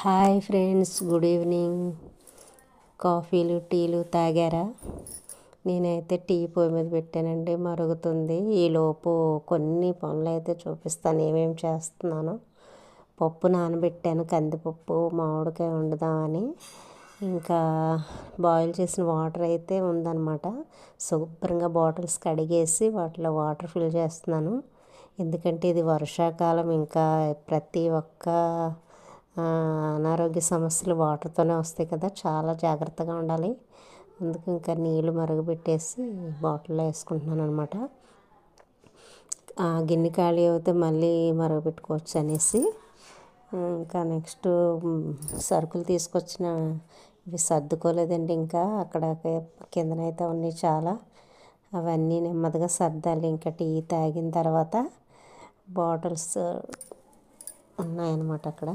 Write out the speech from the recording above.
Hi friends, good evening. కాఫీలు టీలు తాగారా? నేనైతే టీ పొయ్యి మీద పెట్టానండి, మరుగుతుంది. ఈలోపు కొన్ని పనులు అయితే చూపిస్తాను ఏమేమి చేస్తున్నాను. పప్పు నానబెట్టాను, కందిపప్పు, మామిడికాయ వండుదామని. ఇంకా బాయిల్ చేసిన వాటర్ అయితే ఉందన్నమాట. శుభ్రంగా బాటిల్స్ కడిగేసి వాటిలో వాటర్ ఫిల్ చేస్తున్నాను. ఎందుకంటే ఇది వర్షాకాలం, ఇంకా ప్రతి ఒక్క అనారోగ్య సమస్యలు వాటర్తోనే వస్తాయి కదా, చాలా జాగ్రత్తగా ఉండాలి. అందుకు ఇంకా నీళ్ళు మరుగుపెట్టేసి బాటిల్లో వేసుకుంటున్నాను అనమాట. గిన్నె ఖాళీ అయితే మళ్ళీ మరుగుపెట్టుకోవచ్చు అనేసి. ఇంకా నెక్స్ట్ సరుకులు తీసుకొచ్చిన ఇవి సర్దుకోలేదండి, ఇంకా అక్కడ కిందనైతే ఉన్నాయి చాలా. అవన్నీ నెమ్మదిగా సర్దాలి. ఇంకా టీ తాగిన తర్వాత బాటిల్స్ ఉన్నాయన్నమాట అక్కడ.